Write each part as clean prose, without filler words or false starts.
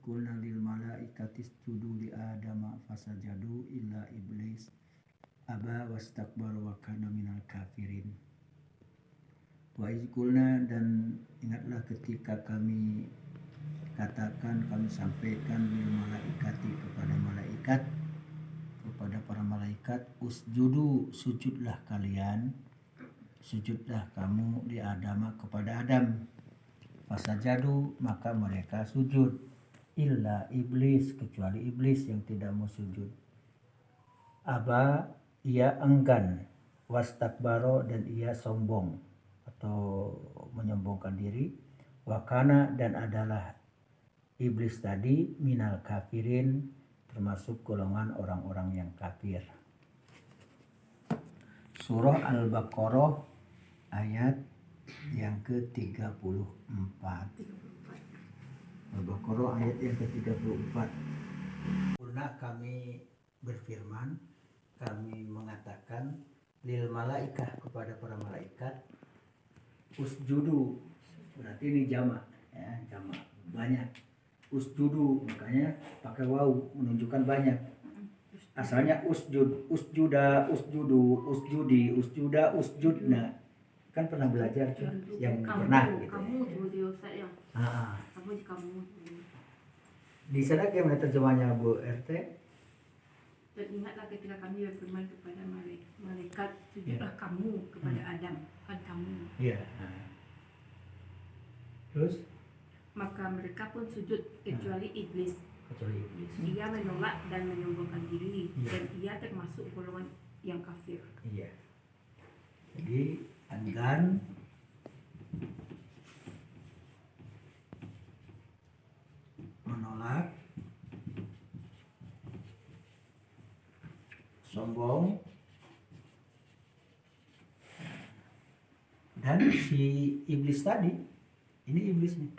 qulna lil malaikati isjudu li adama fasajadu illa iblis aba wastakbara wa kana minal kafirin. Wa iz qulna, dan ingatlah ketika kami katakan, kami sampaikan lil malaikati kepada malaikat, kepada para malaikat, usjudu, sujudlah kalian, sujudlah kamu li Adama, kepada Adam. Fasajadu, maka mereka sujud, illa iblis, kecuali iblis yang tidak mau sujud. Aba, ia enggan, wastakbaro, dan ia sombong atau menyombongkan diri, wakana, dan adalah iblis tadi minal kafirin, termasuk golongan orang-orang yang kafir. Surah Al-Baqarah ayat yang ke-34. Al-Baqarah ayat yang ke-34. Pernah kami berfirman, kami mengatakan lil malaikah, kepada para malaikat, usjudu, berarti ini jamak ya, jamak banyak. Usjudu, makanya pakai waw menunjukkan banyak. Asalnya usjud, usjuda, usjudu, usjudi, usjuda, usjudna. Kan pernah belajar tuh, yang pernah gitu. Kamu dulu saya. Kamu. Di sana kayak terjemahnya Bu RT. Dan ingatlah ketika kami berfirman kepada malaikat, sujudlah kamu kepada Adam, kan kamu. Iya. Terus? Maka mereka pun sujud kecuali iblis. Kecuali iblis. Ia menolak dan menyombongkan diri, Iya. dan ia termasuk golongan yang kafir. Iya. Jadi enggan, menolak, sombong, dan si iblis tadi, ini iblis nih,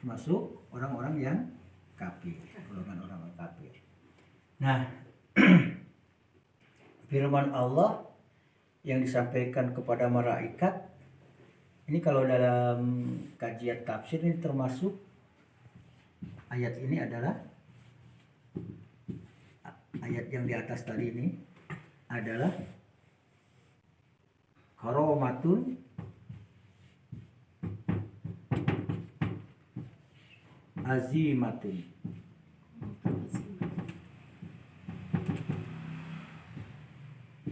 termasuk orang-orang yang kafir, golongan orang-orang kafir. Nah, firman Allah yang disampaikan kepada malaikat ini, kalau dalam kajian tafsir ini termasuk ayat ini adalah ayat yang di atas tadi ini adalah karomatun azimatun.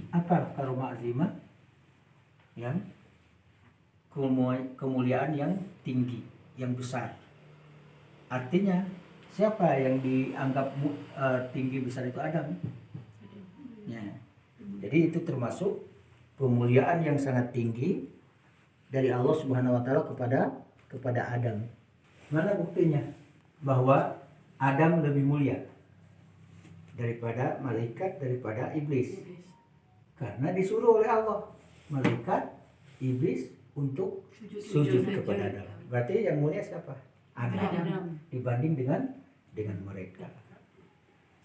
Apa karomah azimah? Yang kemuliaan yang tinggi, yang besar. Artinya siapa yang dianggap tinggi besar itu? Adam. Ya. Jadi itu termasuk kemuliaan yang sangat tinggi dari Allah Subhanahu wa taala kepada Adam. Mana buktinya bahwa Adam lebih mulia daripada malaikat, daripada iblis? Karena disuruh oleh Allah malaikat, iblis untuk sujud kepada Adam. Berarti yang mulia siapa? Adam. Dibanding dengan mereka.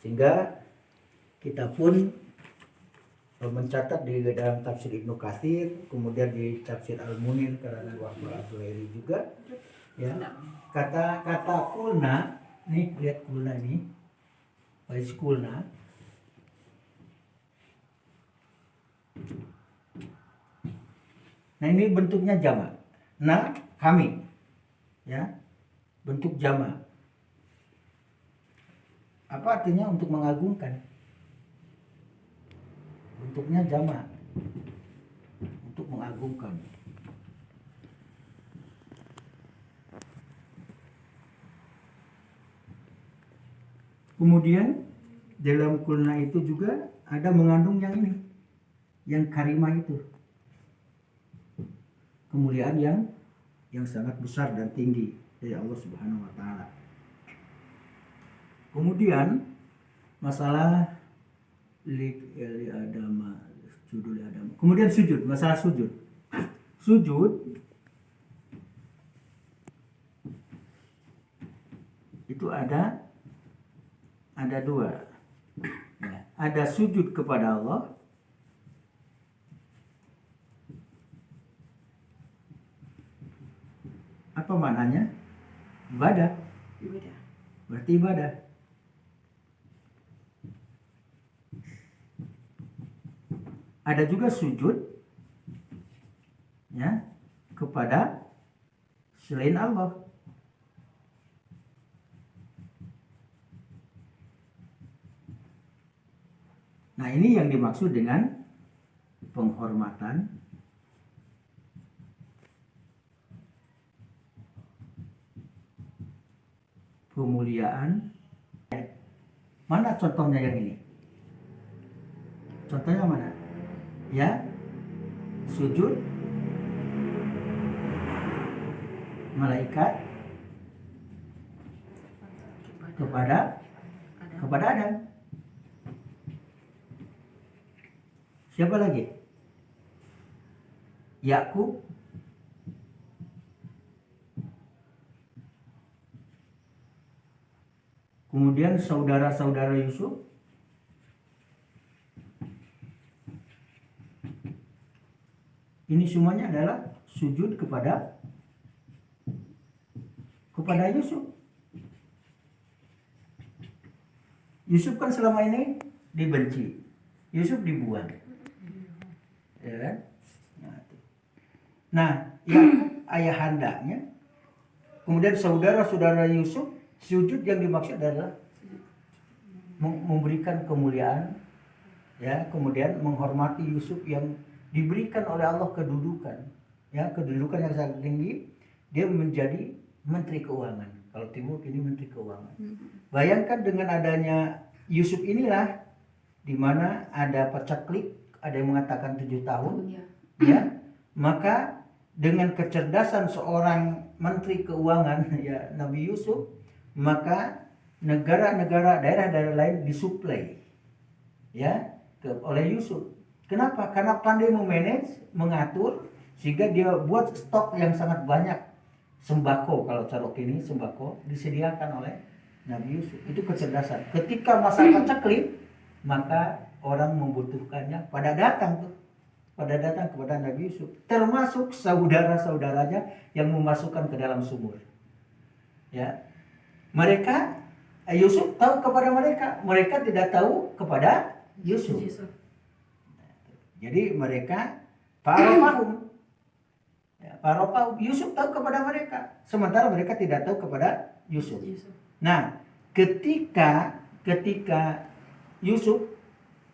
Sehingga kita pun mencatat di dalam tafsir Ibnu Katsir, kemudian di tafsir Al-Munir karena Wahbah Al-Zuhairi juga, ya, kata kulna, nih lihat kulna ini, baris kulna. Nah ini bentuknya jamak. Nah kami, ya, bentuk jamak. Apa artinya? Untuk mengagungkan. Bentuknya jamak, untuk mengagungkan. Kemudian dalam kulna itu juga ada mengandung yang ini, yang karimah itu, kemuliaan yang sangat besar dan tinggi dari Allah Subhanahu wa taala. Kemudian masalah li Adam, sujud li Adam. Kemudian sujud, masalah sujud. Sujud itu ada dua. Ya, ada sujud kepada Allah, Apa maknanya? Ibadah. Ibadah. Berarti ibadah. Ada juga sujud ya kepada selain Allah. Nah, ini yang dimaksud dengan penghormatan, pemuliaan. Mana contohnya yang ini? Contohnya mana? Ya, sujud malaikat kepada Adam. Siapa lagi? Yakub kemudian saudara-saudara Yusuf, ini semuanya adalah sujud kepada Yusuf. Yusuf kan selama ini dibenci, Yusuf dibuang, ya kan? Nah, Yakub ayahandanya, kemudian saudara-saudara Yusuf, sujud yang dimaksud adalah memberikan kemuliaan, ya, kemudian menghormati Yusuf yang diberikan oleh Allah kedudukan, ya, kedudukan yang sangat tinggi. Dia menjadi Menteri Keuangan. Kalau Timur ini Menteri Keuangan. Bayangkan dengan adanya Yusuf inilah, di mana ada pacaklik, ada yang mengatakan 7 tahun, ya, maka dengan kecerdasan seorang Menteri Keuangan, ya, Nabi Yusuf, maka negara-negara, daerah-daerah lain disuplai, ya, oleh Yusuf. Kenapa? Karena pandai memanage, mengatur, sehingga dia buat stok yang sangat banyak. Sembako, kalau cara ini sembako disediakan oleh Nabi Yusuf. Itu kecerdasan. Ketika masa paceklik, maka orang membutuhkannya pada datang kepada Nabi Yusuf, termasuk saudara-saudaranya yang memasukkan ke dalam sumur. Ya, mereka Yusuf tahu kepada mereka tidak tahu kepada Yusuf. Jadi mereka fa'arafahum. Ya, fa'arafahum. Yusuf tahu kepada mereka, sementara mereka tidak tahu kepada Yusuf. Nah, ketika Yusuf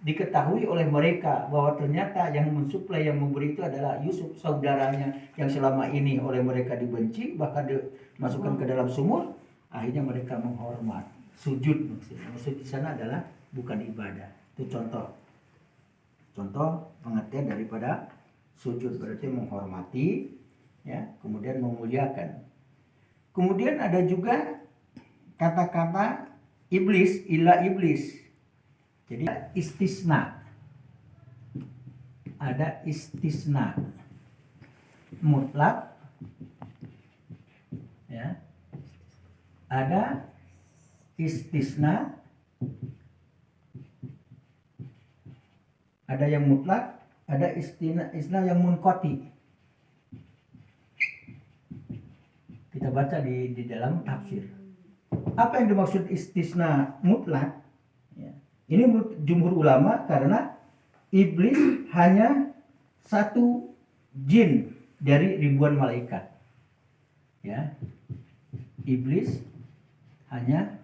diketahui oleh mereka bahwa ternyata yang mensuplai, yang memberi itu adalah Yusuf, saudaranya yang selama ini oleh mereka dibenci, bahkan dimasukkan ke dalam sumur, akhirnya mereka menghormat, sujud maksudnya. Maksud di sana adalah bukan ibadah. Itu contoh pengertian daripada sujud, berarti menghormati, ya, kemudian memuliakan. Kemudian ada juga kata-kata iblis, illa iblis. Jadi istisna. Ada istisna mutlak, ya. Ada istisna, ada yang mutlak, ada istisna yang munqati. Kita baca di dalam tafsir. Apa yang dimaksud istisna mutlak? Ya. Ini menurut jumhur ulama karena iblis hanya satu jin dari ribuan malaikat. Ya. Iblis hanya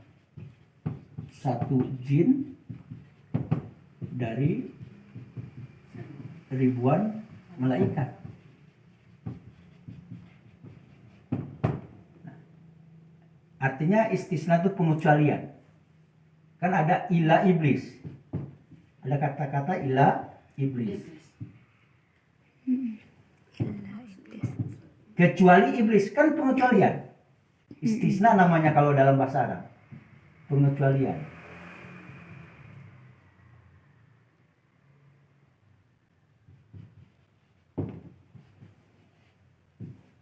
satu jin dari ribuan malaikat. Artinya istisna itu pengecualian. Kan ada ila iblis. Ada kata-kata ila iblis. Kecuali iblis, kan pengecualian. Istisna namanya kalau dalam bahasa Arab. Pengecualian.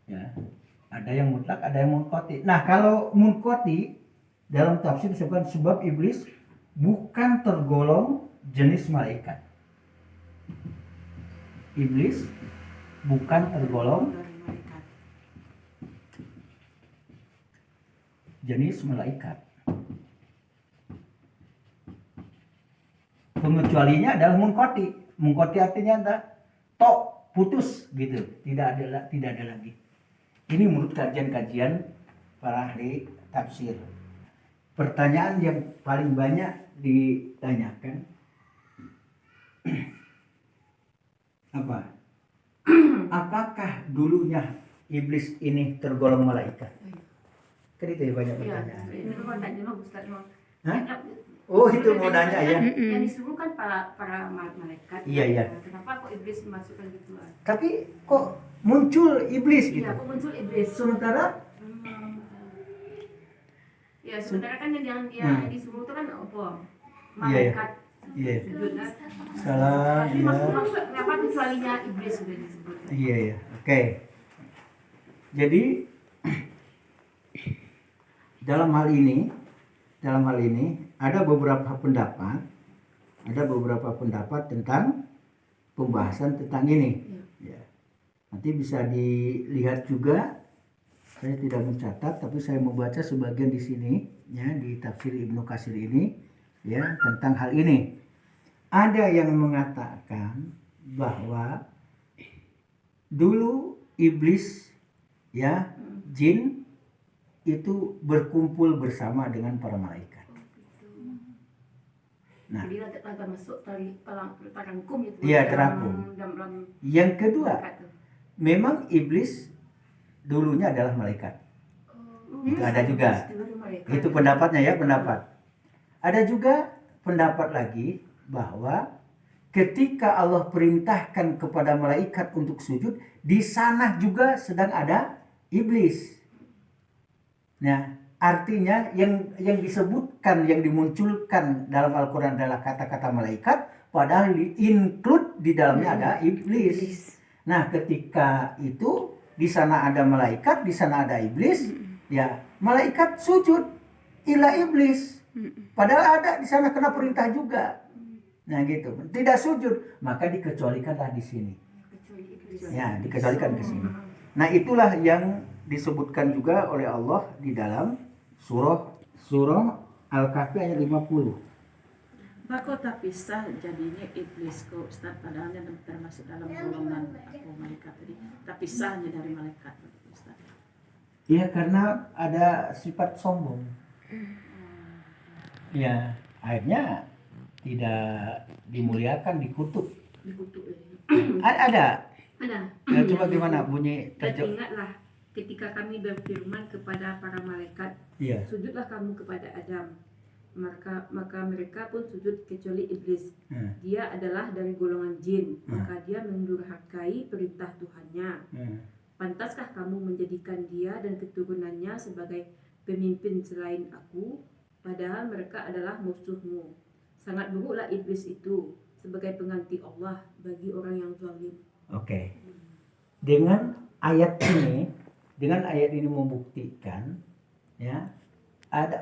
Ya. Ada yang mutlak, ada yang munqati. Nah, kalau munqati dalam tafsir disebutkan sebab iblis bukan tergolong jenis malaikat. Iblis bukan tergolong jenis malaikat. Pengecualinya adalah mungkoti. Mungkoti artinya entah tok, putus gitu. Tidak ada lagi. Ini menurut kajian-kajian para ahli tafsir. Pertanyaan yang paling banyak ditanyakan apa? Apakah dulunya iblis ini tergolong malaikat? Kan itu ya banyak Iya, pertanyaan. ini kan tanya loh Ustaz. Hah? Oh, itu mau nanya ya. Yang disuruh kan para malaikat. Iya, iya. Kenapa kok iblis dimasukkan gitu? Tapi kok muncul iblis gitu? Iya, kok muncul iblis? Sementara Ya, sementara kan yang disuruh itu kan apa? Iya, iya. Malaikat. Iya. Sujudnya. Salah Tapi ya. maksudnya kenapa kecualinya iblis sudah disebut? Iya ya. Oke. Jadi dalam hal ini ada beberapa pendapat tentang pembahasan tentang ini. Ya. Nanti bisa dilihat juga. Saya tidak mencatat, tapi saya membaca sebagian di sini, ya, di tafsir Ibnu Katsir ini, ya, tentang hal ini. Ada yang mengatakan bahwa dulu iblis, ya, jin itu berkumpul bersama dengan para malaikat. Nah, Jadi agak masuk tali terangkum itu. Iya, terangkum. Dalam Yang kedua, malaikat tuh. memang iblis dulunya adalah malaikat. Itu ada juga. Itu pendapatnya ya, pendapat. Ada juga pendapat lagi bahwa ketika Allah perintahkan kepada malaikat untuk sujud, di sana juga sedang ada iblis. Nah, artinya yang disebutkan, yang dimunculkan dalam Al-Quran adalah kata-kata malaikat, padahal include di dalamnya ada iblis. Nah, ketika itu di sana ada malaikat, di sana ada iblis, ya malaikat sujud ila iblis. Padahal ada di sana kena perintah juga. Nah gitu, tidak sujud, maka dikecualikanlah di sini. Ya, dikecualikan ke sini. Nah, itulah yang disebutkan juga oleh Allah di dalam surah Al-Kahfi ayat 50. Mahkota pisah jadinya iblis kok Ustaz, padahal yang termasuk dalam golongan malaikat tadi. Terpisahnya dari malaikat Ustaz. Iya, karena ada sifat sombong. Ya, akhirnya tidak dimuliakan, dikutuk. Ada. Ya, coba gimana bunyi Dan ingatlah ketika kami berfirman kepada para malaikat, Iya. sujudlah kamu kepada Adam. Maka mereka pun sujud kecuali iblis. Dia adalah dari golongan jin, maka dia mendurhakai perintah Tuhannya. Pantaskah kamu menjadikan dia dan keturunannya sebagai pemimpin selain aku, padahal mereka adalah musuhmu. Sangat buruklah iblis itu sebagai pengganti Allah bagi orang yang zalim. Oke. Dengan ayat ini membuktikan, ya,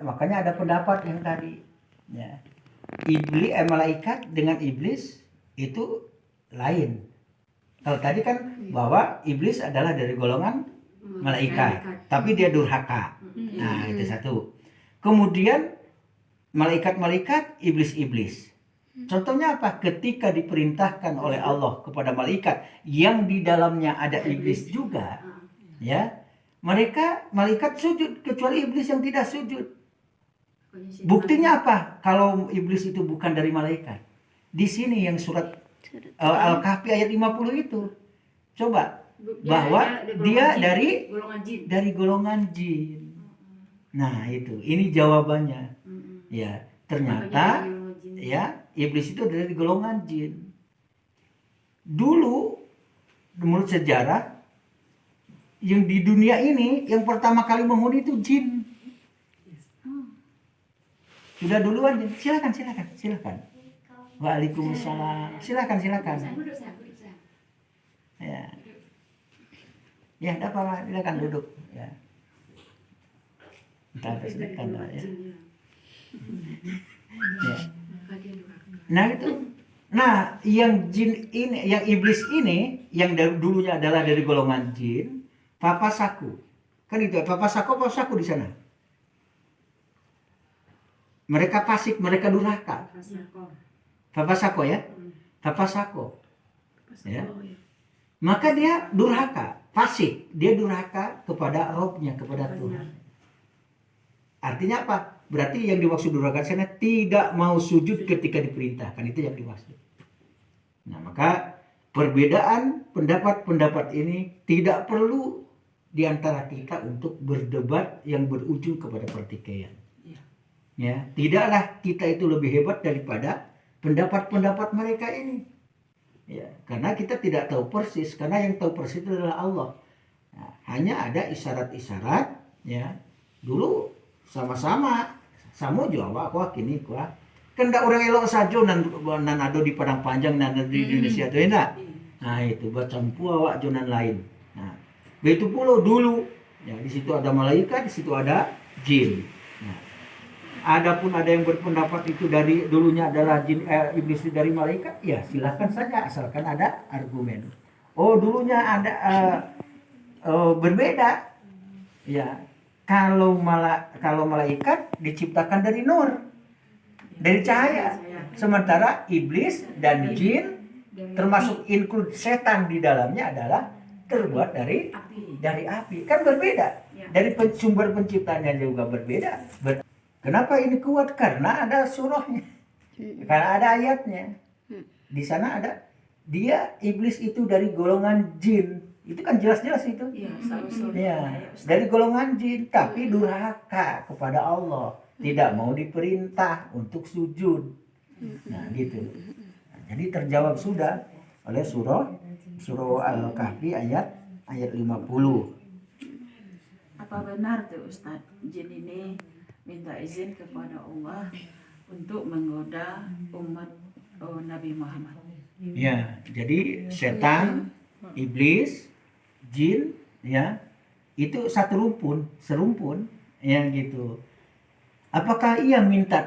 makanya ada pendapat yang tadi, ya, malaikat dengan iblis itu lain. Kalau tadi kan bahwa iblis adalah dari golongan malaikat, tapi dia durhaka. Nah, itu satu. Kemudian malaikat-malaikat, iblis-iblis. Contohnya apa? Ketika diperintahkan oleh Allah kepada malaikat yang di dalamnya ada iblis juga, ya, malaikat sujud kecuali iblis yang tidak sujud. Buktinya apa? Kalau iblis itu bukan dari malaikat. Di sini yang surat Al-Kahfi ayat 50 itu. Coba bahwa dia dari golongan jin. Nah, itu. Ini jawabannya. Ya, ternyata ya, iblis itu dari golongan jin. Dulu menurut sejarah yang di dunia ini yang pertama kali menghuni itu jin. Sudah duluan jin. Silakan. Waalaikumsalam. Silakan. Ya. Ya, enggak apa-apa, silakan duduk, ya. Entar silakan ya. Ya. Nah itu, yang jin ini, yang iblis ini, yang dulunya adalah dari golongan jin, Papa Saku, kan itu Papa Saku di sana. mereka fasik, mereka durhaka. Fafasako ya, fafasako. Ya. Maka dia durhaka, fasik, dia durhaka kepada Robnya, kepada Tuhan. Artinya apa? Berarti yang dimaksud durhaka sana tidak mau sujud ketika diperintahkan, itu yang dimaksud. Nah, maka perbedaan pendapat-pendapat ini tidak perlu di antara kita untuk berdebat yang berujung kepada pertikaian. Ya, tidaklah kita itu lebih hebat daripada pendapat-pendapat mereka ini. Ya, karena kita tidak tahu persis, karena yang tahu persis itu adalah Allah. Nah, hanya ada isyarat-isyarat, ya. Dulu sama-sama samo Jawa kuah kini kuah. Kan orang elok saja nan ada di Padang Panjang nan di Indonesia itu enak. Nah, itu bacampu awak jonan lain. Nah, begitu pula dulu. Ya, di situ ada malaikat, di situ ada jin. Nah, adapun ada yang berpendapat itu dari dulunya adalah jin, iblis dari malaikat, ya silakan saja asalkan ada argumen. Oh, dulunya ada berbeda. Ya, kalau malaikat diciptakan dari nur, dari cahaya, sementara iblis dan jin termasuk include setan di dalamnya adalah terbuat dari api. Kan berbeda. Dari sumber penciptanya juga berbeda. Kenapa ini kuat? Karena ada surahnya. Karena ada ayatnya. Di sana ada dia iblis itu dari golongan jin. Itu kan jelas-jelas itu. Ya, dari golongan jin tapi durhaka kepada Allah, tidak mau diperintah untuk sujud. Nah, gitu. Jadi terjawab sudah oleh surah Al-Kahfi ayat 50. Apa benar tuh Ustadz, jin ini minta izin kepada Allah untuk menggoda umat Nabi Muhammad? Ya, jadi setan, iblis, jin, ya, itu satu serumpun, ya gitu. Apakah ia minta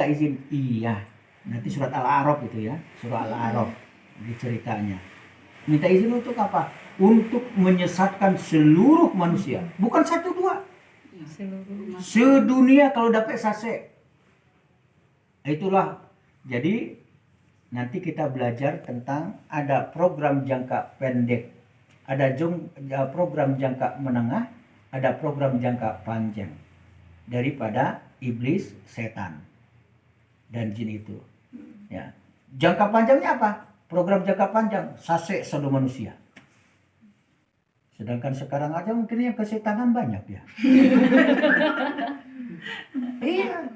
izin? Iya. Nanti surat Al-A'raf itu ya, surah Al-A'raf di ceritanya. Minta izin untuk apa? Untuk menyesatkan seluruh manusia, bukan satu dua. Sedunia kalau dapat sase. Itulah. Jadi nanti kita belajar tentang ada program jangka pendek, ada program jangka menengah, ada program jangka panjang daripada iblis, setan, dan jin itu. Ya. Jangka panjangnya apa? Program jangka panjang sase seluruh manusia. Sedangkan sekarang aja mungkin yang kesetanan banyak ya. Iya.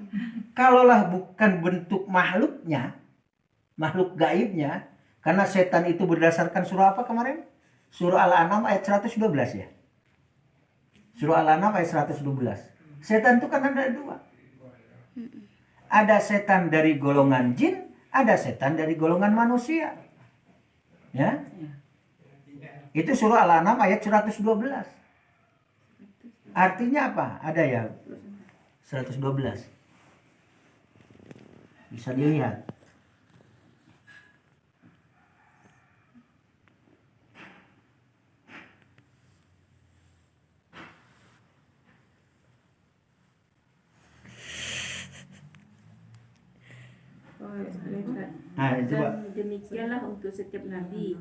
Kalaulah bukan bentuk makhluknya, makhluk gaibnya, karena setan itu berdasarkan surah apa kemarin? Surah Al-An'am ayat 112 ya. Surah Al-An'am ayat 112. Setan itu kan ada dua. Ada setan dari golongan jin, ada setan dari golongan manusia. Ya. Itu surah Al-An'am ayat 112. Artinya apa? Ada ya 112. Bisa dilihat. Nah, coba. Dan demikianlah untuk setiap nabi.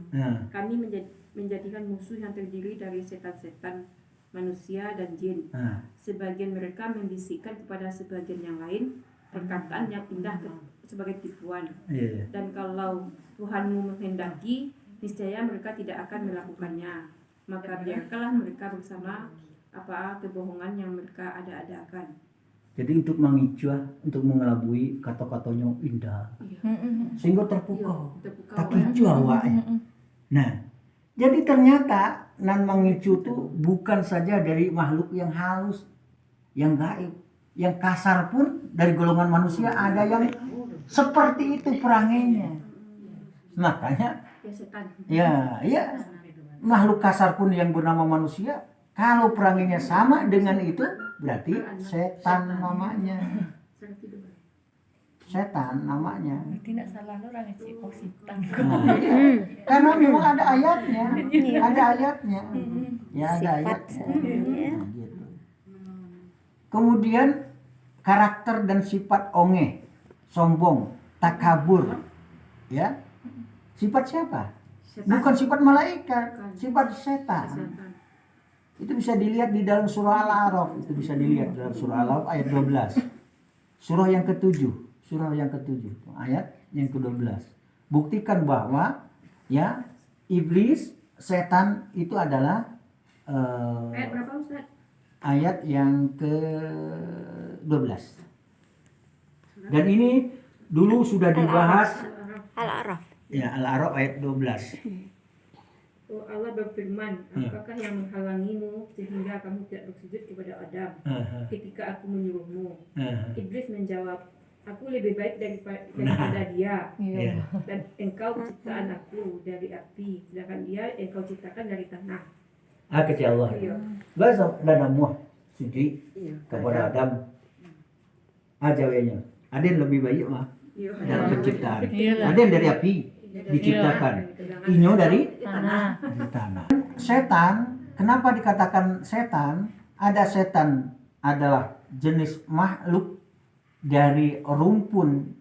Kami menjadikan musuh yang terdiri dari setan-setan manusia dan jin. Sebagian mereka membisikkan kepada sebagian yang lain perkataan yang indah sebagai tipuan. Dan kalau Tuhanmu menghendaki, niscaya mereka tidak akan melakukannya. Maka biarkanlah mereka bersama apa kebohongan yang mereka ada-adakan. Jadi untuk mengicu, untuk mengelabui kata-katanya indah, sehingga terpukau, tapi awaknya. Nah, jadi ternyata nan mengicu itu bukan saja dari makhluk yang halus, yang gaib, yang kasar pun dari golongan manusia ada yang seperti itu perangainya. Makanya, ya, makhluk kasar pun yang bernama manusia, kalau perangainya sama dengan itu, berarti setan namanya. Setan namanya. Tidak salah orang itu setan. Karena memang ada ayatnya. Ada ayatnya. Ya, ada ayatnya. Nah, gitu. Kemudian karakter dan sifat onge, sombong, takabur. Ya. Sifat siapa? Setan. Bukan sifat malaikat, Bukan. sifat setan. Setan. Itu bisa dilihat di dalam surah Al-A'raf. Itu bisa dilihat dalam surah Al-A'raf ayat 12. Surah yang ke-7. Surah yang ke-7. Ayat yang ke-12. Buktikan bahwa ya iblis, setan itu adalah Ayat berapa Ustaz? ayat yang ke-12. Dan ini dulu sudah dibahas Al-A'raf. ya Al-A'raf ayat 12. Oh, Allah berfirman, apakah yang menghalangimu sehingga kamu tidak bersujud kepada Adam ketika aku menyuruhmu? Iblis menjawab, aku lebih baik daripada dia, Ya. dan engkau ciptaan aku dari api, sedangkan dia engkau ciptakan dari tanah. Kata Allah. Iya. Besok dan Muh sujud Iya. kepada Adam. Jawabnya. Ada yang lebih baik mah Iya. dalam penciptaan. Iyalah. Ada yang dari api diciptakan. Inyo dari Tanah. tanah. Setan, kenapa dikatakan setan? Ada setan adalah jenis makhluk dari rumpun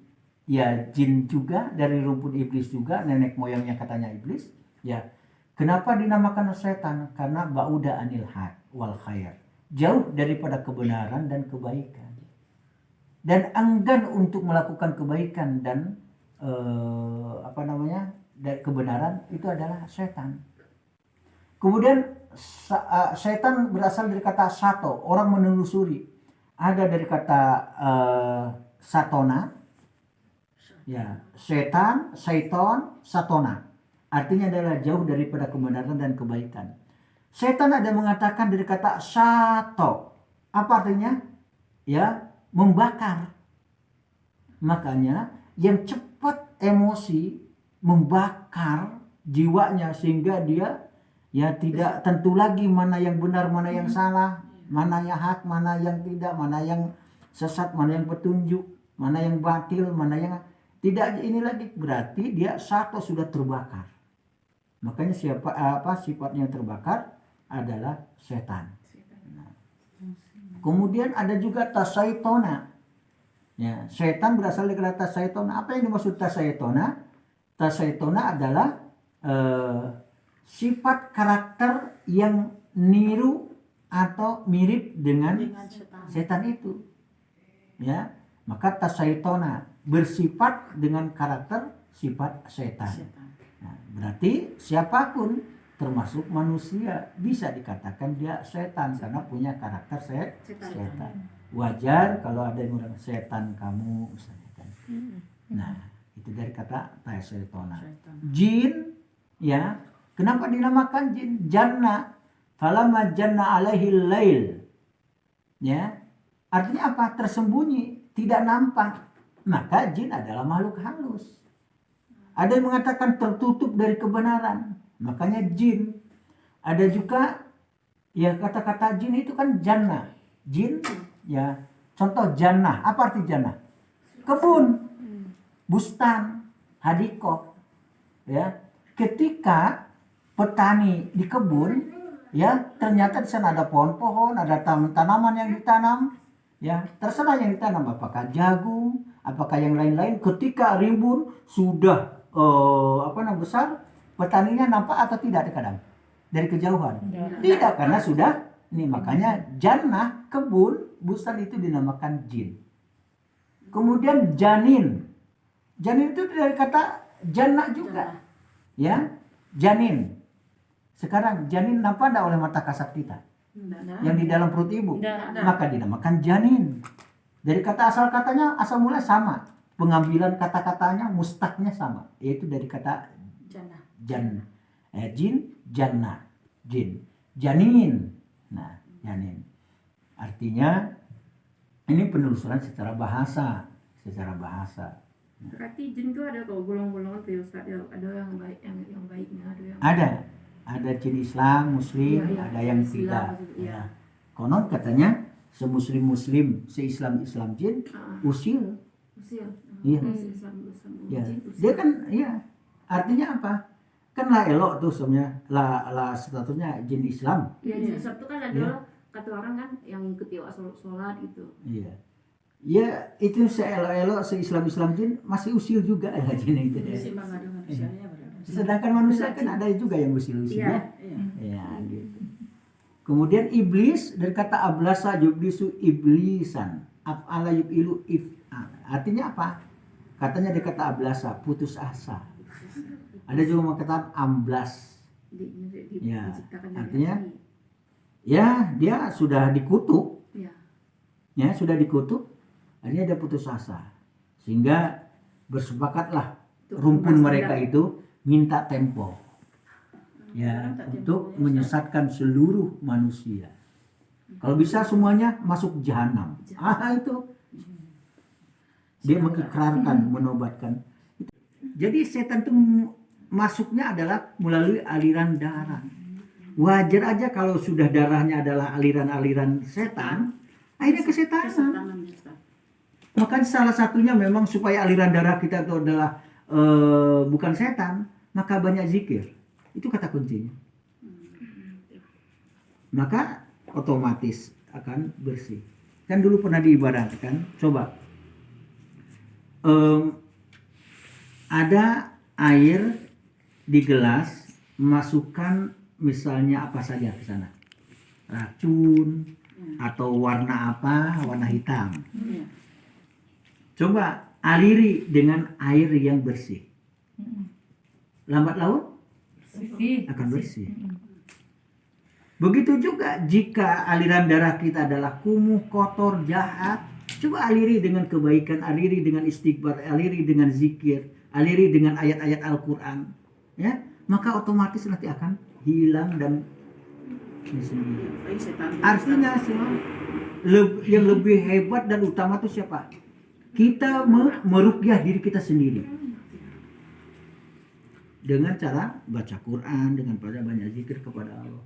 ya jin juga, dari rumpun iblis juga, nenek moyangnya katanya iblis. Ya. Kenapa dinamakan setan? Karena bauda anil haq wal khair. Jauh daripada kebenaran dan kebaikan. Dan enggan untuk melakukan kebaikan dan dari kebenaran itu adalah setan. Kemudian setan berasal dari kata sato, orang menelusuri. Ada dari kata satona, ya setan, syaiton, satona. Artinya adalah jauh daripada kebenaran dan kebaikan. Setan ada mengatakan dari kata sato. Apa artinya? Ya, membakar. Makanya yang cepat emosi membakar jiwanya sehingga dia ya tidak tentu lagi mana yang benar, mana yang salah, mana yang hak, mana yang tidak, mana yang sesat, mana yang petunjuk, mana yang batil, mana yang tidak. Ini lagi berarti dia satu sudah terbakar. Makanya sifatnya terbakar adalah setan. Nah. Kemudian ada juga tasaitona. Ya, setan berasal dari kata tasaitona. Apa yang dimaksud tasaitona? Tasaitona adalah sifat karakter yang niru atau mirip dengan setan itu. Ya, maka tasaitona bersifat dengan karakter sifat setan. Nah, berarti siapapun termasuk manusia bisa dikatakan dia setan karena punya karakter setan. Wajar kalau ada yang bilang setan kamu misalnya kan. Nah, itu dari kata tasaitona. Jin, ya, kenapa dinamakan jin? Janna, falamma janna alaihi lail. Ya, artinya apa? Tersembunyi, tidak nampak. Maka jin adalah makhluk halus. Ada yang mengatakan tertutup dari kebenaran, makanya jin. Ada juga ya kata-kata jin itu kan jannah. Jin ya, contoh jannah. Apa arti jannah? Kebun, bustan, hadikoh. Ya, ketika petani di kebun, ya ternyata di sana ada pohon-pohon, ada tanaman yang ditanam. Ya, terserah yang ditanam, apakah jagung, apakah yang lain-lain. Ketika rimbun sudah besar, petaninya nampak atau tidak kadang dari kejauhan? Tidak, karena sudah ini. Makanya jannah, kebun, bustan itu dinamakan jin. Kemudian janin. Janin itu dari kata jannah juga. Ya, janin. Sekarang janin nampak tidak oleh mata kasat kita? Yang di dalam perut ibu. Maka dinamakan janin. Dari kata asal katanya, asal mula sama. Pengambilan kata-katanya, mustaknya sama. Yaitu dari kata jannah. Jin, jannah. Jin. Janin. Nah, janin. Artinya, ini penelusuran secara bahasa. Berarti jin itu ada kok golong-golongan tuh Ustaz. Ada yang baik, yang baiknya, ada yang Ada jin Islam, Muslim, Iya, ada yang Islam, tidak. maksudnya. Ya. Konon katanya semuslim-muslim, se-Islam jin, usil. usil. Iya. Islam Ya. jin usil. Dia kan, iya. Artinya apa? Kan lah elok tuh sebenarnya, lah statusnya jin Islam. Ya, jin Islam itu kan adalah kata orang kan yang ikuti sholat gitu. Iya. Ya itu seelok-elok se-Islam jin masih usil juga ya jin itu deh. Simbang dengan manusianya berarti. Sedangkan manusia kan ada juga yang usil-usil ya. Iya. Ya gitu. Kemudian iblis dari kata ablasa yublisu iblisan. Af'ala yubilu artinya apa? Katanya dari kata ablasa putus asa. Ada juga mau kata amblas. Ya, Diciptakan dari artinya api. ya dia sudah dikutuk. Ya. Ya sudah dikutuk. Akhirnya dia putus asa. Sehingga bersepakatlah rumpun mereka itu minta tempo. Ya, untuk menyesatkan seluruh manusia. Kalau bisa semuanya masuk jahanam. Itu. Dia mengikrarkan, menobatkan. Jadi setan itu masuknya adalah melalui aliran darah. Wajar aja kalau sudah darahnya adalah aliran-aliran setan, akhirnya kesetanan. Kesetanannya, Ustaz. Maka salah satunya memang supaya aliran darah kita itu adalah bukan setan, maka banyak zikir. Itu kata kuncinya. Maka otomatis akan bersih. Kan dulu pernah diibaratkan, coba ada air di gelas, masukkan misalnya apa saja ke sana, racun atau warna apa, warna hitam. Iya. Coba aliri dengan air yang bersih. Lambat laun Bersih. akan bersih. Begitu juga jika aliran darah kita adalah kumuh, kotor, jahat, coba aliri dengan kebaikan, aliri dengan istighfar, aliri dengan zikir, aliri dengan ayat-ayat Al-Quran, ya, maka otomatis nanti akan hilang dan sendiri. Apalagi setan. Artinya yang lebih hebat dan utama itu siapa? Kita meruqyah diri kita sendiri dengan cara baca Quran, dengan pada banyak zikir kepada Allah.